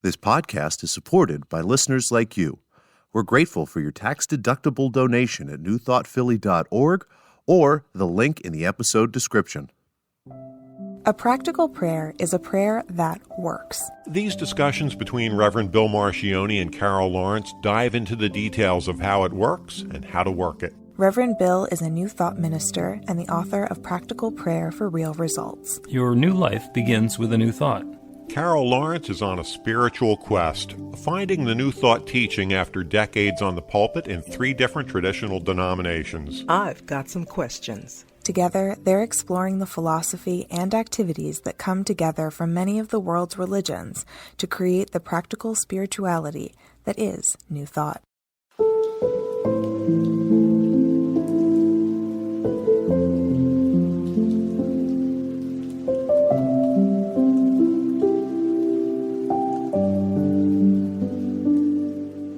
This podcast is supported by listeners like you. We're grateful for your tax-deductible donation at newthoughtphilly.org or the link in the episode description. A practical prayer is a prayer that works. These discussions between Reverend Bill Marcioni and Carol Lawrence dive into the details of how it works and how to work it. Reverend Bill is a New Thought minister and the author of Practical Prayer for Real Results. Your new life begins with a new thought. Carol Lawrence is on a spiritual quest, finding the New Thought teaching after decades on the pulpit in 3 different traditional denominations. I've got some questions. Together, they're exploring the philosophy and activities that come together from many of the world's religions to create the practical spirituality that is New Thought.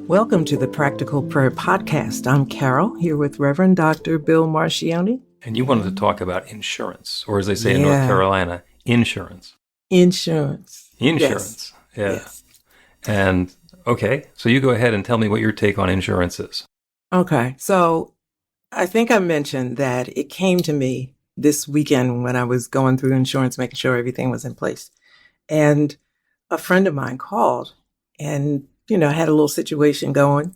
Welcome to the Practical Prayer Podcast. I'm Carol, here with Reverend Dr. Bill Marcioni. And you wanted to talk about insurance, or as they say in North Carolina, insurance. Insurance. Yes. Yeah. Yes. And, okay, so you go ahead and tell me what your take on insurance is. Okay, so I think I mentioned that it came to me this weekend when I was going through insurance, making sure everything was in place. And a friend of mine called and I had a little situation going.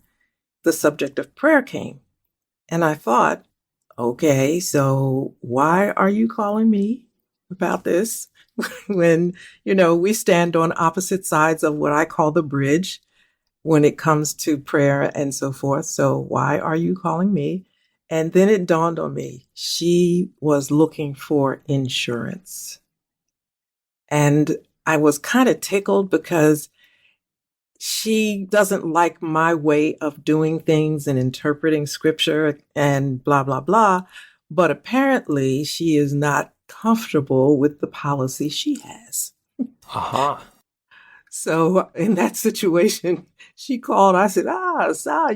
The subject of prayer came. And I thought, okay, so why are you calling me about this when, we stand on opposite sides of what I call the bridge when it comes to prayer and so forth. So why are you calling me? And then it dawned on me, she was looking for insurance. And I was kind of tickled because she doesn't like my way of doing things and interpreting scripture and blah, blah, blah. But apparently she is not comfortable with the policy she has. Aha. So in that situation, she called. I said,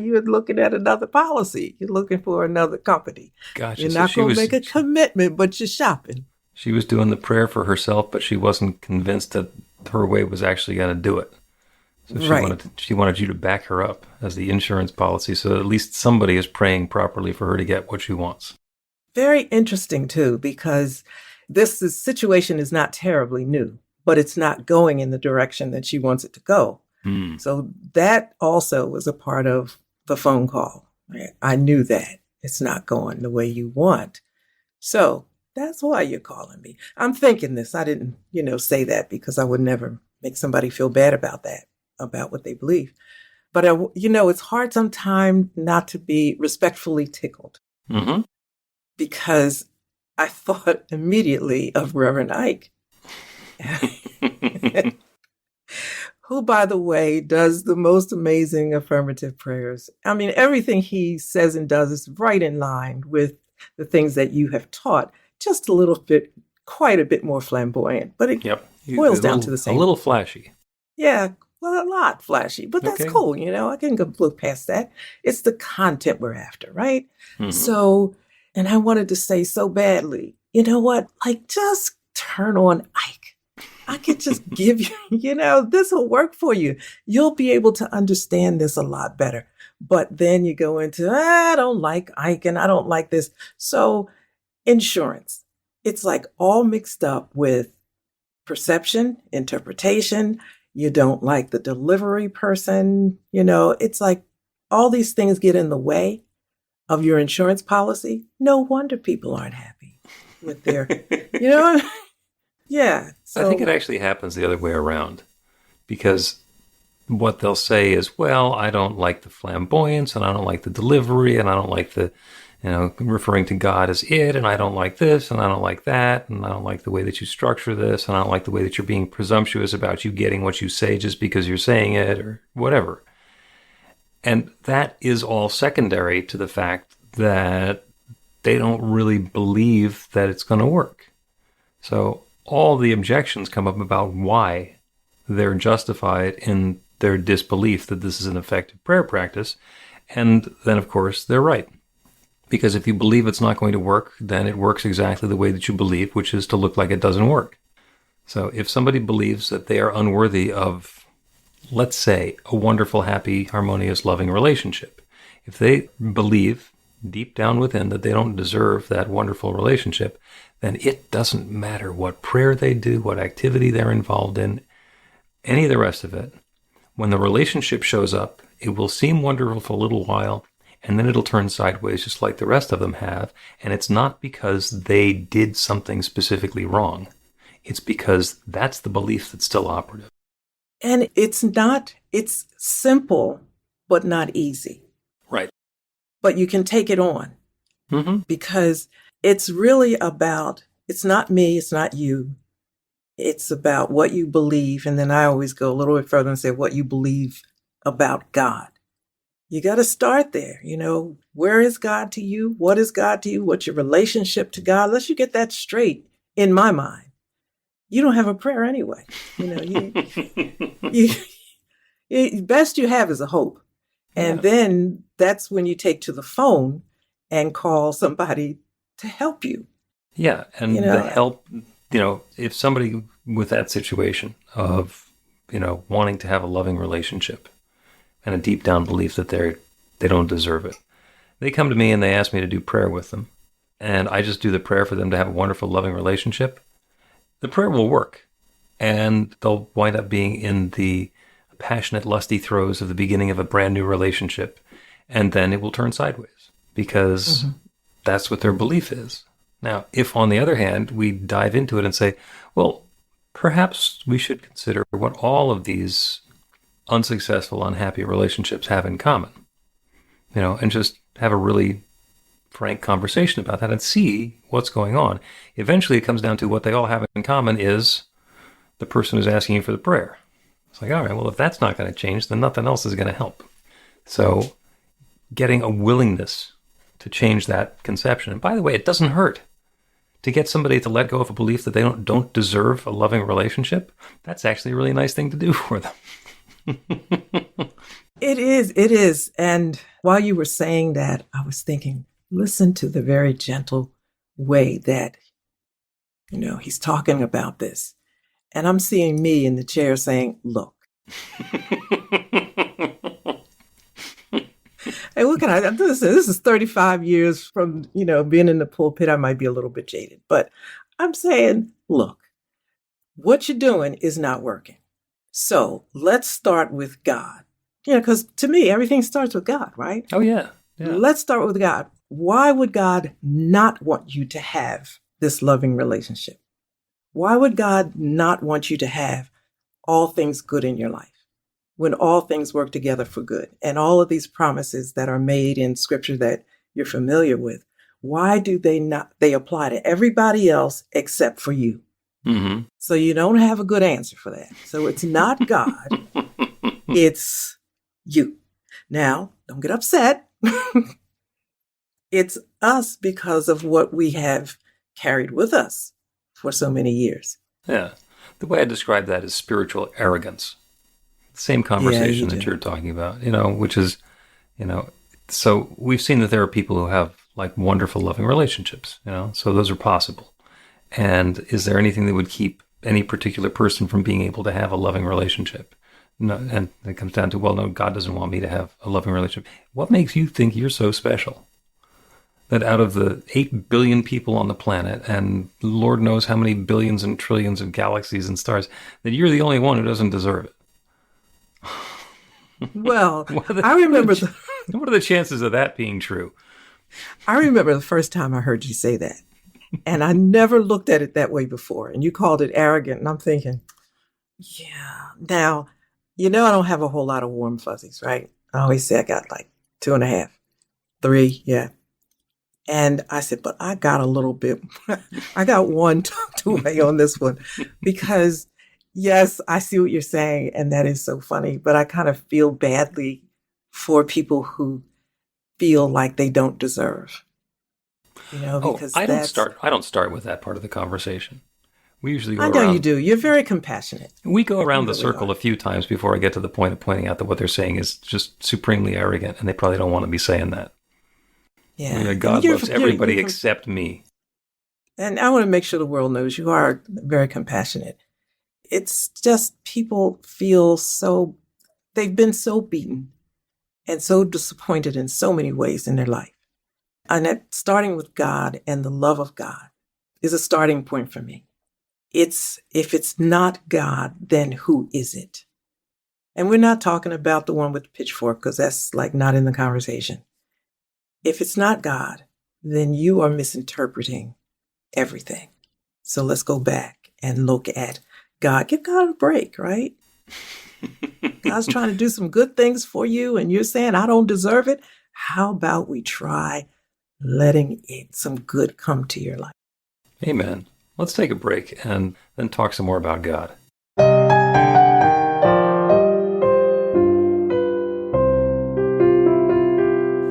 you're looking at another policy. You're looking for another company. Gotcha. You're not going to make a commitment, but you're shopping. She was doing the prayer for herself, but she wasn't convinced that her way was actually going to do it. So she wanted you to back her up as the insurance policy so that at least somebody is praying properly for her to get what she wants. Very interesting, too, because this situation is not terribly new, but it's not going in the direction that she wants it to go. So that also was a part of the phone call. Right? I knew that it's not going the way you want. So that's why you're calling me. I'm thinking this. I didn't, say that because I would never make somebody feel bad about that, about what they believe. But, it's hard sometimes not to be respectfully tickled because I thought immediately of Reverend Ike, who, by the way, does the most amazing affirmative prayers. I mean, everything he says and does is right in line with the things that you have taught, just a little bit, quite a bit more flamboyant, but it boils down to the same. A little flashy. Yeah. Well, a lot flashy, but that's cool. I can go look past that. It's the content we're after, right? Mm-hmm. So, and I wanted to say so badly, you know what? Just turn on Ike. I could just give you, this will work for you. You'll be able to understand this a lot better. But then you go into, I don't like Ike and I don't like this. So insurance, it's all mixed up with perception, interpretation. You don't like the delivery person, it's all these things get in the way of your insurance policy. No wonder people aren't happy with their, Yeah. So, I think it actually happens the other way around because what they'll say is, well, I don't like the flamboyance and I don't like the delivery and I don't like the, referring to God as it, and I don't like this, and I don't like that, and I don't like the way that you structure this, and I don't like the way that you're being presumptuous about you getting what you say just because you're saying it, or whatever. And that is all secondary to the fact that they don't really believe that it's going to work. So all the objections come up about why they're justified in their disbelief that this is an effective prayer practice, and then, of course, they're right. Because if you believe it's not going to work, then it works exactly the way that you believe, which is to look like it doesn't work. So if somebody believes that they are unworthy of let's say, a wonderful, happy, harmonious, loving relationship. If they believe deep down within that they don't deserve that wonderful relationship, then it doesn't matter what prayer they do, what activity they're involved in, any of the rest of it. When the relationship shows up, it will seem wonderful for a little while, and then it'll turn sideways just like the rest of them have. And it's not because they did something specifically wrong. It's because that's the belief that's still operative. And it's simple, but not easy. Right. But you can take it on because it's really about, it's not me, it's not you. It's about what you believe. And then I always go a little bit further and say what you believe about God. You got to start there. Where is God to you? What is God to you? What's your relationship to God? Unless you get that straight, in my mind, you don't have a prayer anyway. Best you have is a hope. And then that's when you take to the phone and call somebody to help you. Yeah. And the help, if somebody with that situation of, wanting to have a loving relationship and a deep down belief that they don't deserve it, they come to me and they ask me to do prayer with them. And I just do the prayer for them to have a wonderful, loving relationship. The prayer will work. And they'll wind up being in the passionate, lusty throes of the beginning of a brand new relationship. And then it will turn sideways because that's what their belief is. Now, if on the other hand, we dive into it and say, well, perhaps we should consider what all of these unsuccessful, unhappy relationships have in common, and just have a really frank conversation about that and see what's going on. Eventually, it comes down to what they all have in common is the person who's asking you for the prayer. It's like, all right, well, if that's not going to change, then nothing else is going to help. So getting a willingness to change that conception. And by the way, it doesn't hurt to get somebody to let go of a belief that they don't deserve a loving relationship. That's actually a really nice thing to do for them. It is. And while you were saying that, I was thinking, listen to the very gentle way that, he's talking about this. And I'm seeing me in the chair saying, look. Hey, what can I do? This is 35 years from, being in the pulpit. I might be a little bit jaded, but I'm saying, look, what you're doing is not working. So let's start with God. Because to me, everything starts with God, right? Oh, yeah. Let's start with God. Why would God not want you to have this loving relationship? Why would God not want you to have all things good in your life when all things work together for good? And all of these promises that are made in scripture that you're familiar with, why do they apply to everybody else except for you? Mm-hmm. So you don't have a good answer for that. So it's not God, it's you. Now, don't get upset. It's us because of what we have carried with us for so many years. Yeah. The way I describe that is spiritual arrogance. Same conversation that you're talking about, which is, so we've seen that there are people who have like wonderful, loving relationships, so those are possible. And is there anything that would keep any particular person from being able to have a loving relationship? No, and it comes down to, well, no, God doesn't want me to have a loving relationship. What makes you think you're so special that out of the 8 billion people on the planet, and Lord knows how many billions and trillions of galaxies and stars, that you're the only one who doesn't deserve it? Well, I remember... What are the chances of that being true? I remember the first time I heard you say that. And I never looked at it that way before. And you called it arrogant. And I'm thinking, yeah. Now, I don't have a whole lot of warm fuzzies, right? I always say I got like 2.5, 3, yeah. And I said, but I got a little bit, I got one tucked away on this one because, yes, I see what you're saying. And that is so funny. But I kind of feel badly for people who feel like they don't deserve. Because I don't start with that part of the conversation. We usually go I know around. You do. You're very compassionate. We go around the circle a few times before I get to the point of pointing out that what they're saying is just supremely arrogant, and they probably don't want to be saying that. Yeah. God loves everybody except me. And I want to make sure the world knows you are very compassionate. It's just people feel so they've been so beaten and so disappointed in so many ways in their life. And that starting with God and the love of God is a starting point for me. If it's not God, then who is it? And we're not talking about the one with the pitchfork, because that's like not in the conversation. If it's not God, then you are misinterpreting everything. So let's go back and look at God. Give God a break, right? God's trying to do some good things for you, and you're saying, I don't deserve it. How about we try letting some good come to your life? Amen. Let's take a break and then talk some more about God.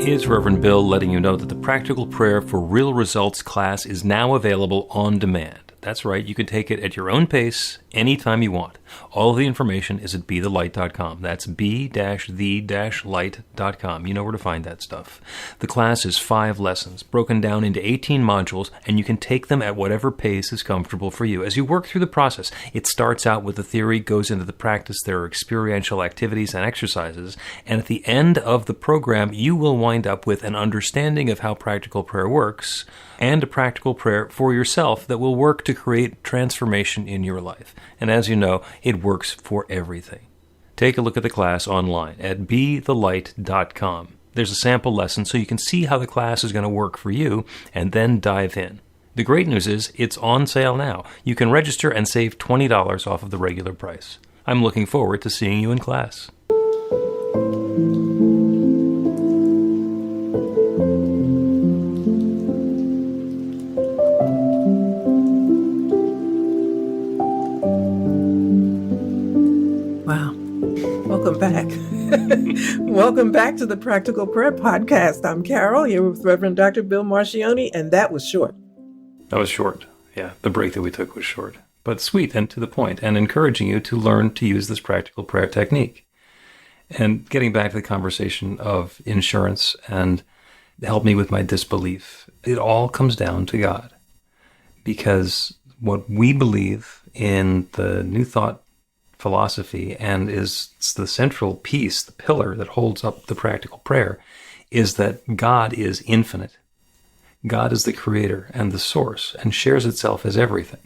It's Reverend Bill letting you know that the Practical Prayer for Real Results class is now available on demand. That's right, you can take it at your own pace, anytime you want. All of the information is at bethelight.com. That's b-the-light.com. You know where to find that stuff. The class is 5 lessons, broken down into 18 modules, and you can take them at whatever pace is comfortable for you. As you work through the process, it starts out with the theory, goes into the practice, there are experiential activities and exercises, and at the end of the program, you will wind up with an understanding of how practical prayer works, and a practical prayer for yourself that will work to create transformation in your life. And as you know, it works for everything. Take a look at the class online at bethelight.com. There's a sample lesson so you can see how the class is going to work for you and then dive in. The great news is it's on sale now. You can register and save $20 off of the regular price. I'm looking forward to seeing you in class. Welcome back. Welcome back to the Practical Prayer Podcast. I'm Carol, here with Reverend Dr. Bill Marcioni, and that was short. That was short. Yeah, the break that we took was short, but sweet and to the point, and encouraging you to learn to use this practical prayer technique. And getting back to the conversation of insurance and help me with my disbelief, it all comes down to God. Because what we believe in the New Thought philosophy, and is the central piece, the pillar that holds up the practical prayer, is that God is infinite. God is the creator and the source, and shares itself as everything.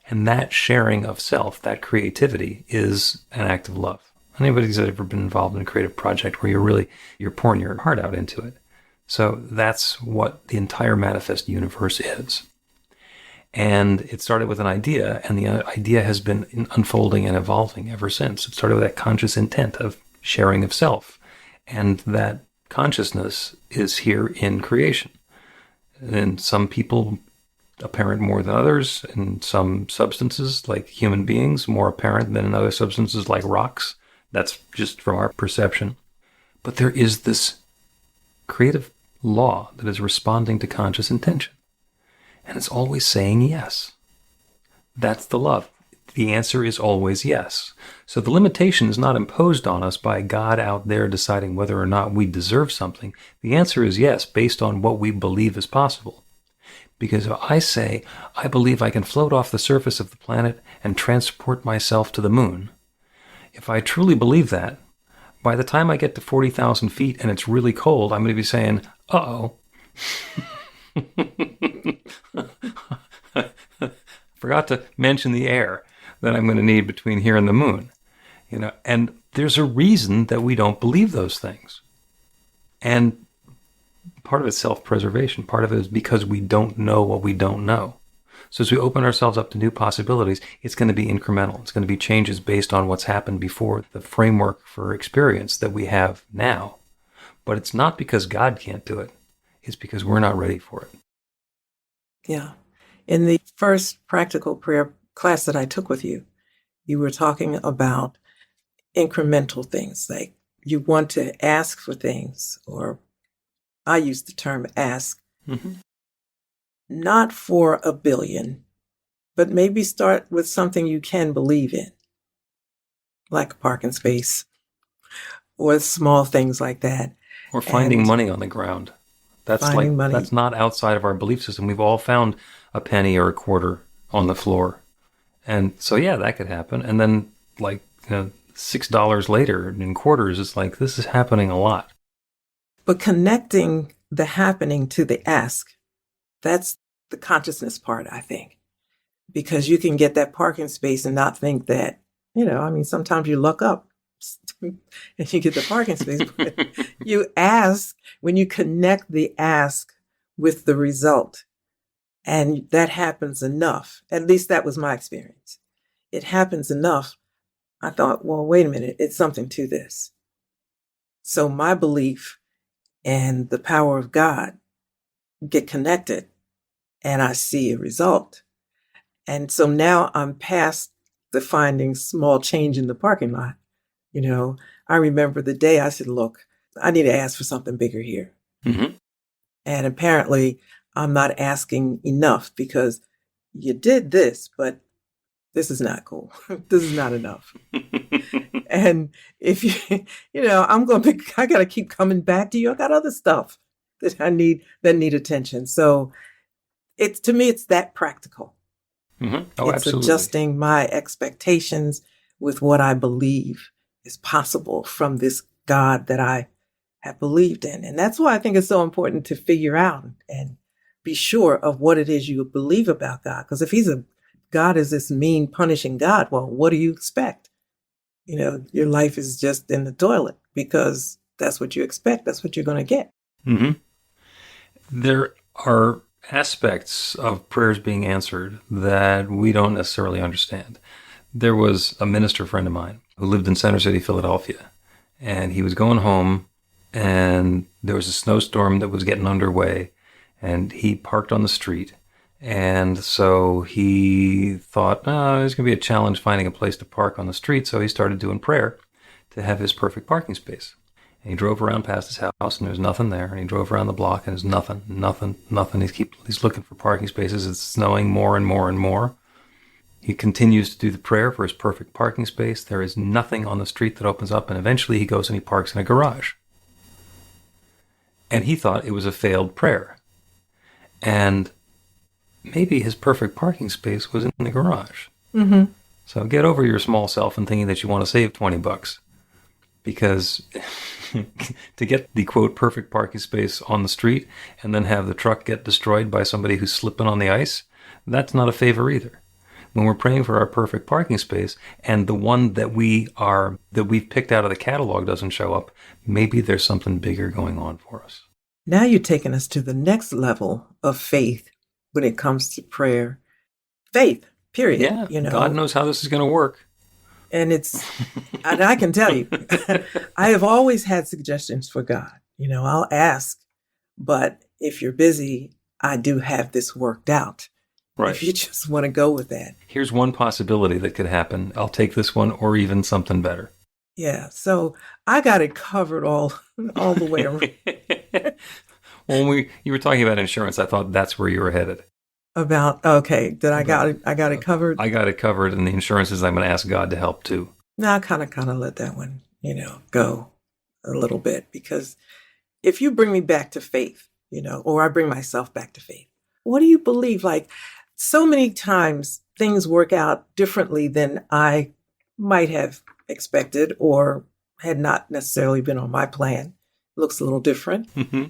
And that sharing of self, that creativity, is an act of love. Anybody's ever been involved in a creative project where you're pouring your heart out into it. So that's what the entire manifest universe is. And it started with an idea, and the idea has been unfolding and evolving ever since. It started with that conscious intent of sharing of self. And that consciousness is here in creation. And some people apparent more than others, in some substances, like human beings, more apparent than in other substances like rocks. That's just from our perception. But there is this creative law that is responding to conscious intention. And it's always saying yes. That's the love. The answer is always yes. So the limitation is not imposed on us by God out there deciding whether or not we deserve something. The answer is yes, based on what we believe is possible. Because if I say, I believe I can float off the surface of the planet and transport myself to the moon, if I truly believe that, by the time I get to 40,000 feet and it's really cold, I'm going to be saying, uh-oh. Forgot to mention the air that I'm going to need between here and the moon. And there's a reason that we don't believe those things. And part of it's self-preservation. Part of it is because we don't know what we don't know. So as we open ourselves up to new possibilities, it's going to be incremental. It's going to be changes based on what's happened before, the framework for experience that we have now. But it's not because God can't do it. It's because we're not ready for it. Yeah. In the first practical prayer class that I took with you, you were talking about incremental things, like you want to ask for things, or I use the term ask, not for $1 billion, but maybe start with something you can believe in, like a parking space, or small things like that. Or finding money on the ground. That's not outside of our belief system. We've all found a penny or a quarter on the floor. And so, yeah, that could happen. And then, $6 later in quarters. It's like, this is happening a lot. But connecting the happening to the ask, that's the consciousness part, I think. Because you can get that parking space and not think that, sometimes you luck up and you get the parking space. But you ask, when you connect the ask with the result, and that happens enough. At least that was my experience. It happens enough. I thought, well, wait a minute, it's something to this. So my belief and the power of God get connected, and I see a result. And so now I'm past the finding small change in the parking lot. I remember the day I said, look, I need to ask for something bigger here. Mm-hmm. And apparently I'm not asking enough, because you did this, but this is not cool. This is not enough. And if I got to keep coming back to you. I got other stuff that that need attention. So to me, it's that practical. Mm-hmm. Oh, it's absolutely. Adjusting my expectations with what I believe is possible from this God that I have believed in. And that's why I think it's so important to figure out and be sure of what it is you believe about God. Because if God is this mean, punishing God, well, what do you expect? Your life is just in the toilet, because that's what you expect. That's what you're going to get. Mm-hmm. There are aspects of prayers being answered that we don't necessarily understand. There was a minister friend of mine who lived in Center City, Philadelphia, and he was going home, and there was a snowstorm that was getting underway, and he parked on the street. And so he thought, there's going to be a challenge finding a place to park on the street. So he started doing prayer to have his perfect parking space. And he drove around past his house, and there's nothing there. And he drove around the block, and there's nothing. He's looking for parking spaces. It's snowing more and more and more. He continues to do the prayer for his perfect parking space. There is nothing on the street that opens up. And eventually he goes and he parks in a garage. And he thought it was a failed prayer. And maybe his perfect parking space was in the garage. Mm-hmm. So get over your small self and thinking that you want to save $20, because to get the quote perfect parking space on the street and then have the truck get destroyed by somebody who's slipping on the ice, that's not a favor either. When we're praying for our perfect parking space and the one that we've picked out of the catalog doesn't show up, maybe there's something bigger going on for us. Now you're taking us to the next level of faith when it comes to prayer. Faith, period. Yeah, God knows how this is going to work. And and I can tell you, I have always had suggestions for God. I'll ask, but if you're busy, I do have this worked out. Right. If you just want to go with that. Here's one possibility that could happen. I'll take this one, or even something better. Yeah. So I got it covered all the way around. Well, when you were talking about insurance, I thought that's where you were headed. I got it covered. I got it covered, and the insurance is I'm going to ask God to help too. No, I kind of let that one, go a little bit, because if you bring me back to faith, or I bring myself back to faith, what do you believe? Like, so many times things work out differently than I might have expected or had not necessarily been on my plan. Looks a little different. Mm-hmm.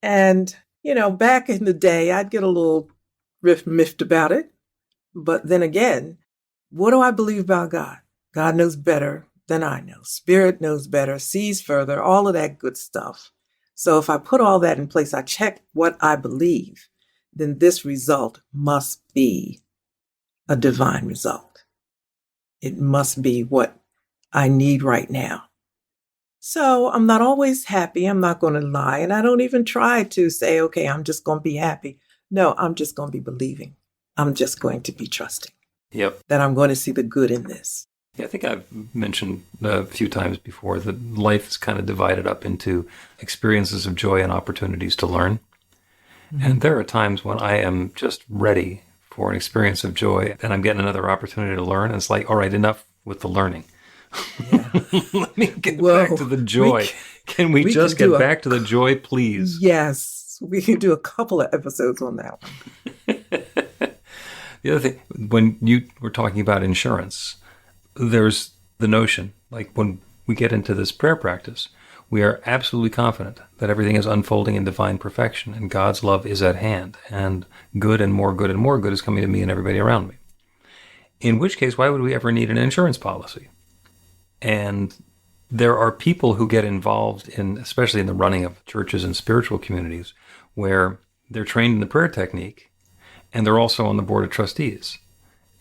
And, back in the day, I'd get a little miffed about it. But then again, what do I believe about God? God knows better than I know. Spirit knows better, sees further, all of that good stuff. So if I put all that in place, I check what I believe, then this result must be a divine result. It must be what I need right now. So I'm not always happy. I'm not going to lie. And I don't even try to say, okay, I'm just going to be happy. No, I'm just going to be believing. I'm just going to be trusting. Yep. That I'm going to see the good in this. Yeah, I think I've mentioned a few times before that life is kind of divided up into experiences of joy and opportunities to learn. Mm-hmm. And there are times when I am just ready for an experience of joy and I'm getting another opportunity to learn. And it's like, all right, enough with the learning. Yeah. Let me get back to the joy. Can we just get back to the joy, please? Yes. We can do a couple of episodes on that one. The other thing, when you were talking about insurance, there's the notion like when we get into this prayer practice, we are absolutely confident that everything is unfolding in divine perfection and God's love is at hand and good and more good and more good is coming to me and everybody around me. In which case, why would we ever need an insurance policy? And there are people who get involved in, especially in the running of churches and spiritual communities, where they're trained in the prayer technique and they're also on the board of trustees.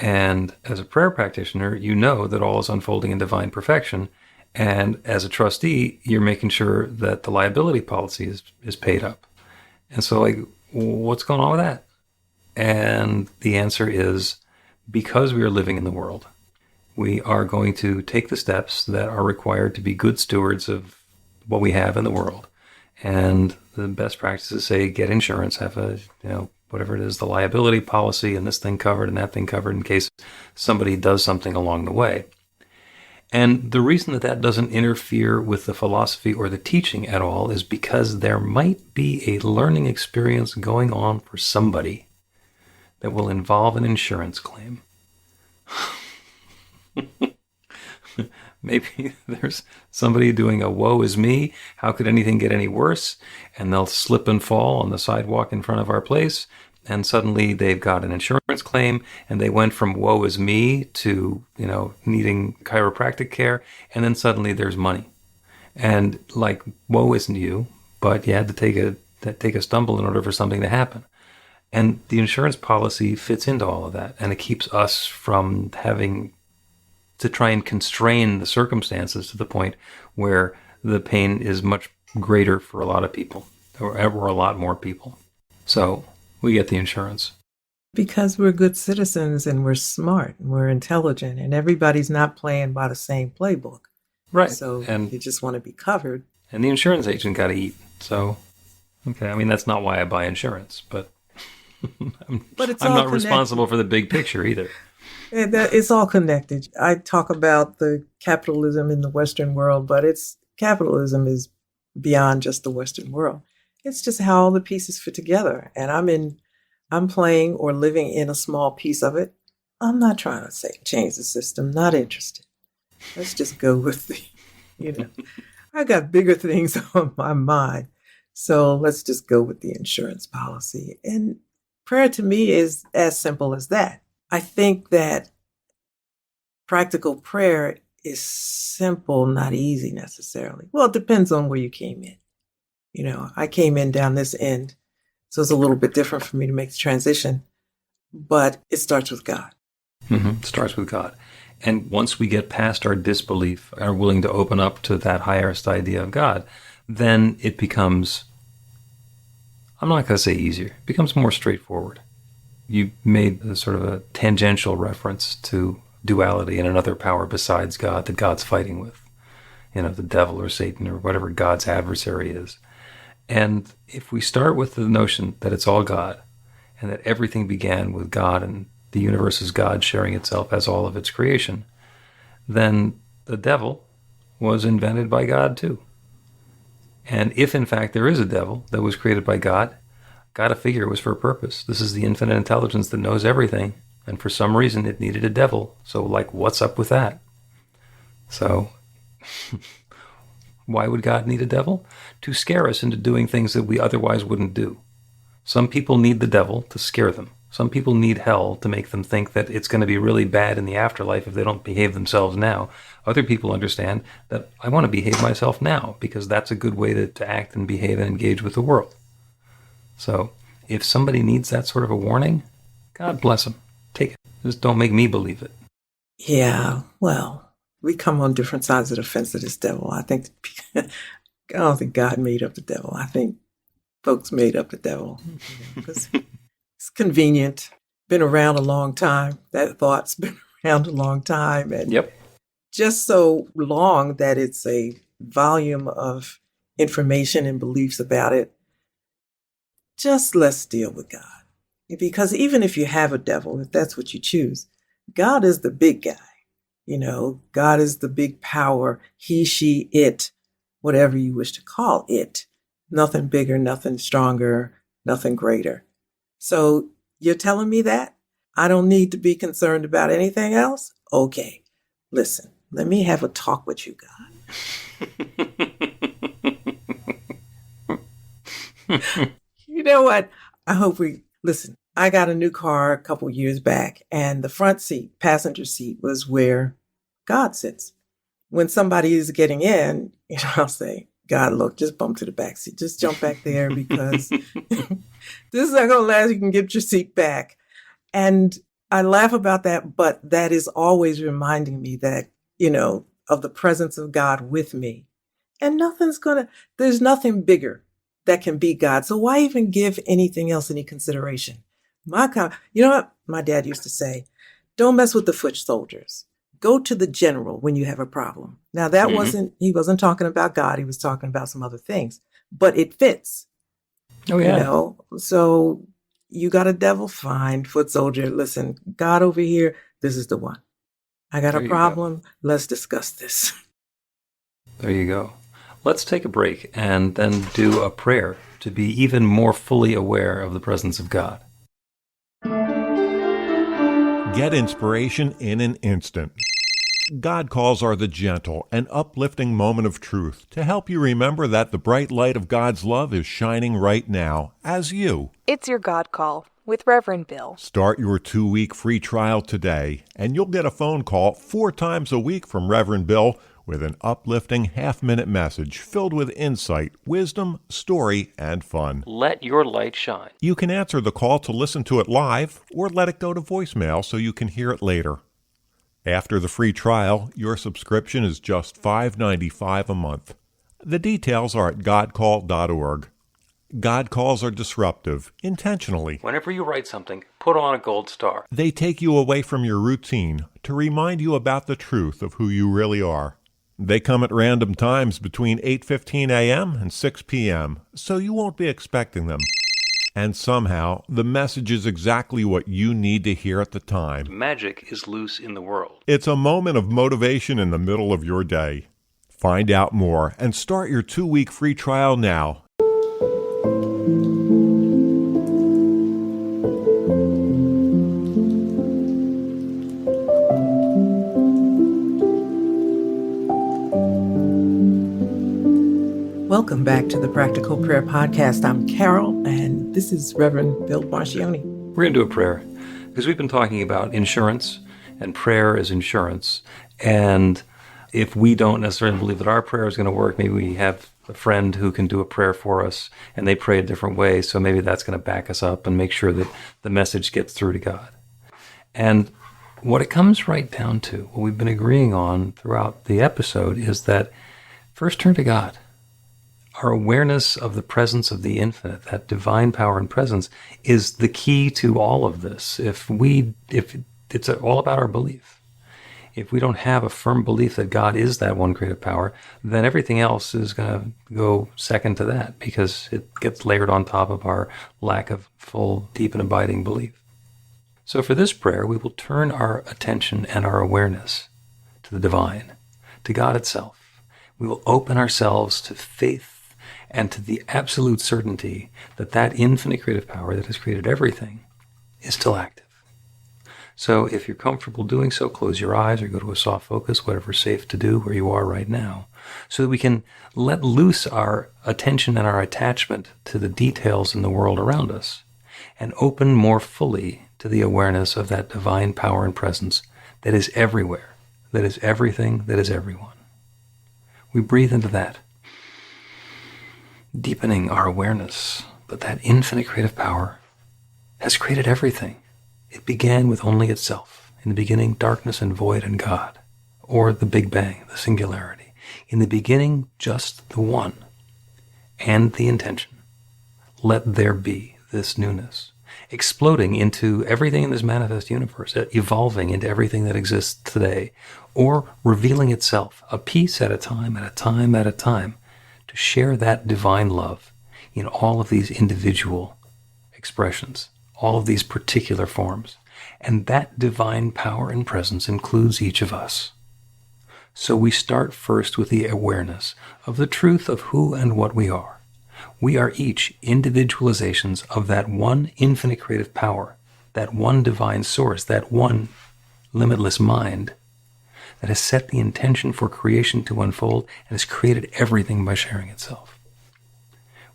And as a prayer practitioner, you know that all is unfolding in divine perfection. And as a trustee, you're making sure that the liability policy is paid up. And so, like, what's going on with that? And the answer is, because we are living in the world, we are going to take the steps that are required to be good stewards of what we have in the world. And the best practices say get insurance, have a, whatever it is, the liability policy and this thing covered and that thing covered in case somebody does something along the way. And the reason that that doesn't interfere with the philosophy or the teaching at all is because there might be a learning experience going on for somebody that will involve an insurance claim. Maybe there's somebody doing a woe is me, how could anything get any worse? And they'll slip and fall on the sidewalk in front of our place, and suddenly they've got an insurance claim, and they went from woe is me to, needing chiropractic care, and then suddenly there's money. And like, woe isn't you, but you had to take a stumble in order for something to happen. And the insurance policy fits into all of that, and it keeps us from having to try and constrain the circumstances to the point where the pain is much greater for a lot of people, or a lot more people. So we get the insurance. Because we're good citizens and we're smart and we're intelligent and everybody's not playing by the same playbook. Right. So and you just want to be covered. And the insurance agent got to eat. So, okay, I mean, that's not why I buy insurance, but I'm not responsible for the big picture either. It's all connected. I talk about the capitalism in the Western world, but capitalism is beyond just the Western world. It's just how all the pieces fit together. And I'm playing or living in a small piece of it. I'm not trying to change the system. Not interested. Let's just go with I got bigger things on my mind. So let's just go with the insurance policy. And prayer to me is as simple as that. I think that practical prayer is simple, not easy necessarily. Well, it depends on where you came in. I came in down this end, so it's a little bit different for me to make the transition, but it starts with God. Mm-hmm. It starts with God. And once we get past our disbelief, are willing to open up to that highest idea of God, then it becomes, I'm not going to say easier, it becomes more straightforward. You made a sort of a tangential reference to duality and another power besides God that God's fighting with, the devil or Satan or whatever God's adversary is. And if we start with the notion that it's all God and that everything began with God and the universe is God sharing itself as all of its creation, then the devil was invented by God too. And if in fact there is a devil that was created by God, got to figure it was for a purpose. This is the infinite intelligence that knows everything. And for some reason, it needed a devil. So, what's up with that? So, why would God need a devil? To scare us into doing things that we otherwise wouldn't do. Some people need the devil to scare them. Some people need hell to make them think that it's going to be really bad in the afterlife if they don't behave themselves now. Other people understand that I want to behave myself now because that's a good way to act and behave and engage with the world. So if somebody needs that sort of a warning, God bless them. Take it. Just don't make me believe it. Yeah, well, we come on different sides of the fence of this devil. I don't think God made up the devil. I think folks made up the devil. Because it's convenient. Been around a long time. That thought's been around a long time. And yep. Just so long that it's a volume of information and beliefs about it. Just let's deal with God. Because even if you have a devil, if that's what you choose, God is the big guy. God is the big power. He, she, it, whatever you wish to call it. Nothing bigger, nothing stronger, nothing greater. So you're telling me that? I don't need to be concerned about anything else? Okay, listen, Let me have a talk with you, God. You know what? I hope listen, I got a new car a couple years back, and the front seat, passenger seat, was where God sits. When somebody is getting in, I'll say, God, look, just bump to the back seat. Just jump back there because this is not going to last. You can get your seat back. And I laugh about that, but that is always reminding me that, of the presence of God with me. And there's nothing bigger that can be God. So why even give anything else any consideration? You know what my dad used to say? Don't mess with the foot soldiers. Go to the general when you have a problem. Now that he wasn't talking about God. He was talking about some other things, but it fits. Oh yeah. So you got a devil? Fine. Foot soldier. Listen, God over here. This is the one. I got a problem. Let's discuss this. There you go. Let's take a break and then do a prayer to be even more fully aware of the presence of God. Get inspiration in an instant. God calls are the gentle and uplifting moment of truth to help you remember that the bright light of God's love is shining right now as you. It's your God Call with Reverend Bill. Start your 2-week free trial today, and you'll get a phone call 4 times a week from Reverend Bill with an uplifting half-minute message filled with insight, wisdom, story, and fun. Let your light shine. You can answer the call to listen to it live or let it go to voicemail so you can hear it later. After the free trial, your subscription is just $5.95 a month. The details are at godcall.org. God calls are disruptive, intentionally. Whenever you write something, put on a gold star. They take you away from your routine to remind you about the truth of who you really are. They come at random times between 8:15 a.m. and 6 p.m., so you won't be expecting them. And somehow, the message is exactly what you need to hear at the time. Magic is loose in the world. It's a moment of motivation in the middle of your day. Find out more and start your 2-week free trial now. Welcome back to the Practical Prayer Podcast. I'm Carol, and this is Reverend Bill Marcioni. We're going to do a prayer because we've been talking about insurance, and prayer is insurance. And if we don't necessarily believe that our prayer is going to work, maybe we have a friend who can do a prayer for us, and they pray a different way, so maybe that's going to back us up and make sure that the message gets through to God. And what it comes right down to, what we've been agreeing on throughout the episode, is that first turn to God. Our awareness of the presence of the infinite, that divine power and presence, is the key to all of this. If it's all about our belief. If we don't have a firm belief that God is that one creative power, then everything else is going to go second to that because it gets layered on top of our lack of full, deep, and abiding belief. So for this prayer, we will turn our attention and our awareness to the divine, to God itself. We will open ourselves to faith and to the absolute certainty that that infinite creative power that has created everything is still active. So if you're comfortable doing so, close your eyes or go to a soft focus, whatever's safe to do where you are right now, so that we can let loose our attention and our attachment to the details in the world around us and open more fully to the awareness of that divine power and presence that is everywhere, that is everything, that is everyone. We breathe into that, deepening our awareness, but that infinite creative power has created everything. It began with only itself. In the beginning, darkness and void and God, or the Big Bang, the singularity. In the beginning, just the one and the intention. Let there be this newness, exploding into everything in this manifest universe, evolving into everything that exists today, or revealing itself a piece at a time, to share that divine love in all of these individual expressions, all of these particular forms. And that divine power and presence includes each of us. So we start first with the awareness of the truth of who and what we are. We are each individualizations of that one infinite creative power, that one divine source, that one limitless mind that has set the intention for creation to unfold and has created everything by sharing itself.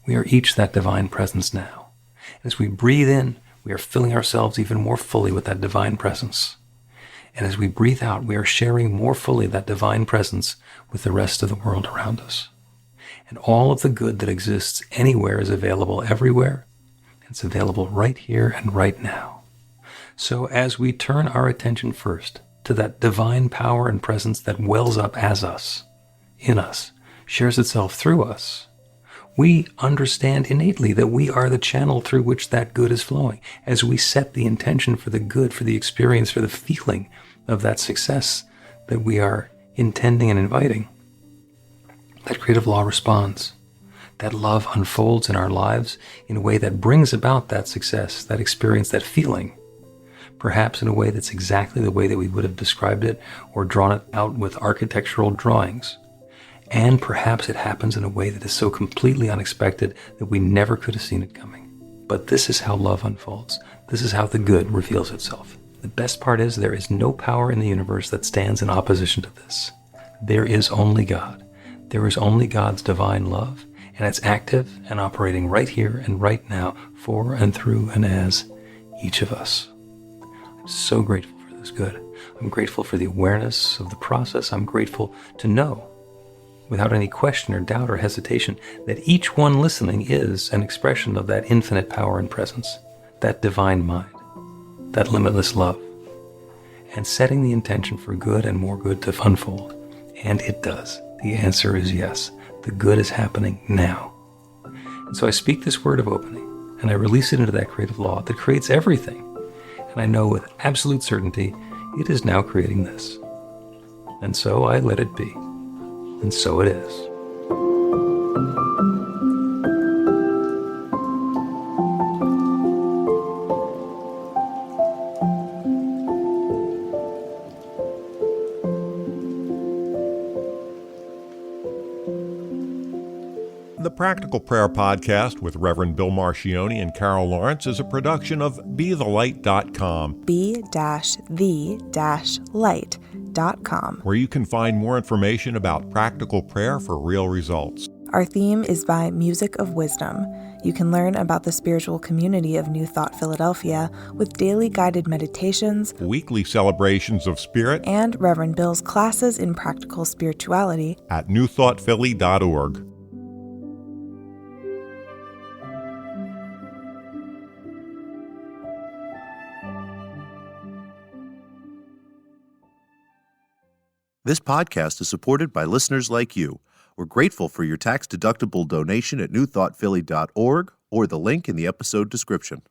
We are each that divine presence now. And as we breathe in, we are filling ourselves even more fully with that divine presence. And as we breathe out, we are sharing more fully that divine presence with the rest of the world around us. And all of the good that exists anywhere is available everywhere. It's available right here and right now. So as we turn our attention first to that divine power and presence that wells up as us, in us, shares itself through us, we understand innately that we are the channel through which that good is flowing. As we set the intention for the good, for the experience, for the feeling of that success that we are intending and inviting, that creative law responds. That love unfolds in our lives in a way that brings about that success, that experience, that feeling, perhaps in a way that's exactly the way that we would have described it or drawn it out with architectural drawings. And perhaps it happens in a way that is so completely unexpected that we never could have seen it coming. But this is how love unfolds. This is how the good reveals itself. The best part is there is no power in the universe that stands in opposition to this. There is only God. There is only God's divine love, and it's active and operating right here and right now for and through and as each of us. I'm so grateful for this good. I'm grateful for the awareness of the process. I'm grateful to know, without any question or doubt or hesitation, that each one listening is an expression of that infinite power and presence, that divine mind, that limitless love, and setting the intention for good and more good to unfold. And it does. The answer is yes. The good is happening now. And so I speak this word of opening, and I release it into that creative law that creates everything. And I know with absolute certainty, it is now creating this. And so I let it be. And so it is. The Practical Prayer Podcast with Reverend Bill Marcioni and Carol Lawrence is a production of BeTheLight.com, be-the-light.com, where you can find more information about practical prayer for real results. Our theme is by Music of Wisdom. You can learn about the spiritual community of New Thought Philadelphia with daily guided meditations, Weekly celebrations of spirit, and Reverend Bill's classes in practical spirituality at newthoughtphilly.org. This podcast is supported by listeners like you. We're grateful for your tax-deductible donation at newthoughtphilly.org or the link in the episode description.